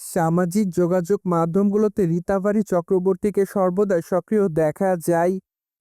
সামাজিক যোগাযোগ মাধ্যমগুলোতে রীতাভারী চক্রবর্তীকে সর্বদাই সক্রিয় দেখা যায়,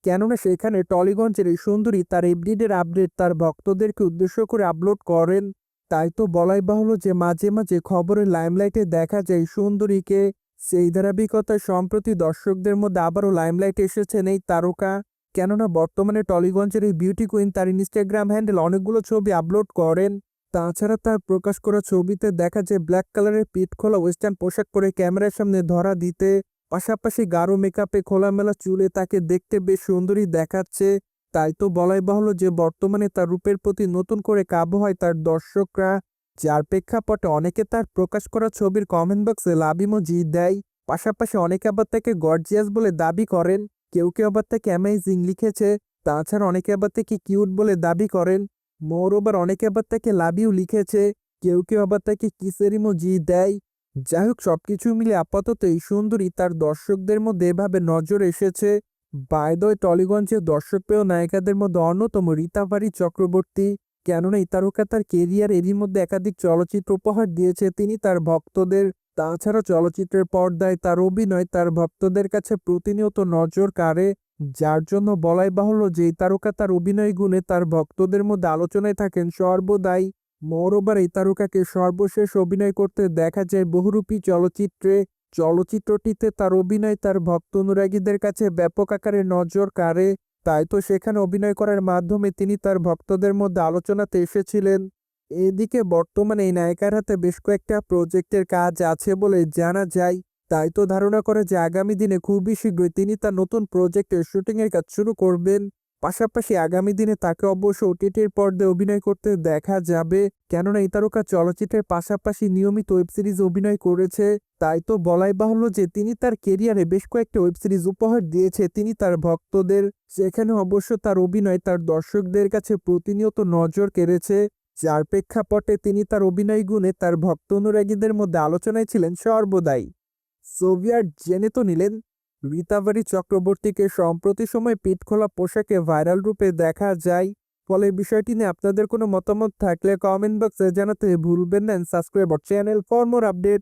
কেননা সেখানে টলিগঞ্জের এই সুন্দরী তার এভরিডের আপডেট তার ভক্তদেরকে উদ্দেশ্য করে আপলোড করেন। তাই তো বলাই বাহুল্য যে মাঝে মাঝে খবরের লাইমলাইটে দেখা যায় সুন্দরীকে। সেই ধারাবাহিকতায় সম্প্রতি দর্শকদের মধ্যে আবারও লাইমলাইটে এসেছেন এই তারকা। কেননা বর্তমানে টলিগঞ্জের এই বিউটি কুইন তার ইনস্টাগ্রাম হ্যান্ডেল অনেকগুলো ছবি আপলোড করেন। তাছাড়া তার প্রকাশ করা ছবিতে দেখা যায় ব্ল্যাক কালারের পিঠ খোলা ওয়েস্টার্ন পোশাক পরে ক্যামেরার সামনে ধরা দিতে, পাশাপাশি গাঢ় মেকআপে খোলামেলা চুলে তাকে দেখতে বেশ সুন্দরী দেখাচ্ছে। তাই তো বলাই বাহুল্য যে বর্তমানে তার রূপের প্রতি নতুন করে কাবু হয় তার দর্শকরা, যার প্রেক্ষাপটে অনেকে তার প্রকাশ করা ছবির কমেন্ট বক্সে লাভ ইমোজি দেয়। পাশাপাশি অনেকে আবার তাকে গর্জিয়াস বলে দাবি করেন, কেউ কেউ আবার তাকে অ্যামেজিং লিখেছে। তাছাড়া অনেকে আবার তাকে কিউট বলে দাবি করেন। মোরওভার অনেকে আবার তাকে লাভ ইউ লিখেছে, কেউ কেউ আবার তাকে কিসের ইমোজি দেয়। যাই হোক, সবকিছু মিলে আপাতত এই সুন্দরী তার দর্শকদের মধ্যে এভাবে নজর এসেছে। বাই দ্য ওয়ে, টলিগঞ্জের দর্শকপ্রিয় নায়িকাদের মধ্যে অন্যতম রীতাভারী চক্রবর্তী। কেননা এই তারকা তার কেরিয়ার এরই মধ্যে একাধিক চলচ্চিত্র উপহার দিয়েছে তিনি তার ভক্তদের। তাছাড়া চলচ্চিত্রের পর্দায় তার অভিনয় তার ভক্তদের কাছে প্রতিনিয়ত নজর কাড়ে, যার জন্য বলাই বাহুল্য যে এই তারকা তার অভিনয় গুণে তার ভক্তদের মধ্যে আলোচনায় থাকেন সর্বদাই। মোরওভার এই তারকাকে সর্বশেষ অভিনয় করতে দেখা যায় বহুরূপী চলচ্চিত্রে। চলচ্চিত্রটিতে তার অভিনয় তার ভক্ত অনুরাগীদের কাছে ব্যাপক আকারে নজর কাড়ে। তাই তো সেখানে অভিনয় করার মাধ্যমে তিনি তার ভক্তদের মধ্যে আলোচনাতে এসেছিলেন। এদিকে বর্তমানে এই নায়িকার হাতে বেশ কয়েকটা প্রজেক্টের কাজ আছে বলে জানা যায়। তাই তো ধারণা করে যে আগামী দিনে খুবই শীঘ্রই তিনি তার নতুন প্রজেক্টের শুটিংয়ের কাজ শুরু করবেন। পাশাপাশি আগামী দিনে তাকে অবশ্য ওটিটির পর্দায় অভিনয় করতে দেখা যাবে, কেননা এই তারকা চলচ্চিত্রের পাশাপাশি নিয়মিত ওয়েব সিরিজ অভিনয় করেছে। তাই তো বলাই বাহুল্য যে তিনি তার কেরিয়ারে বেশ কয়েকটা ওয়েব সিরিজ উপহার দিয়েছে তিনি তার ভক্তদের। সেখানে অবশ্য তার অভিনয় তার দর্শকদের কাছে প্রতিনিয়ত নজর কেড়েছে, যার প্রেক্ষাপটে তিনি তার অভিনয় গুণে তার ভক্ত অনুরাগীদের মধ্যে আলোচনায় ছিলেন সর্বদাই। সোভিয়ার জেনে তো নিলেন, রীতাভারী চক্রবর্তীকে সম্প্রতি সময় পিঠ খোলা পোশাকে ভাইরাল রূপে দেখা যায়। ফলে বিষয়টি নিয়ে আপনাদের কোনো মতামত থাকলে কমেন্ট বক্সে জানাতে ভুলবেন না। Subscribe our channel for more update.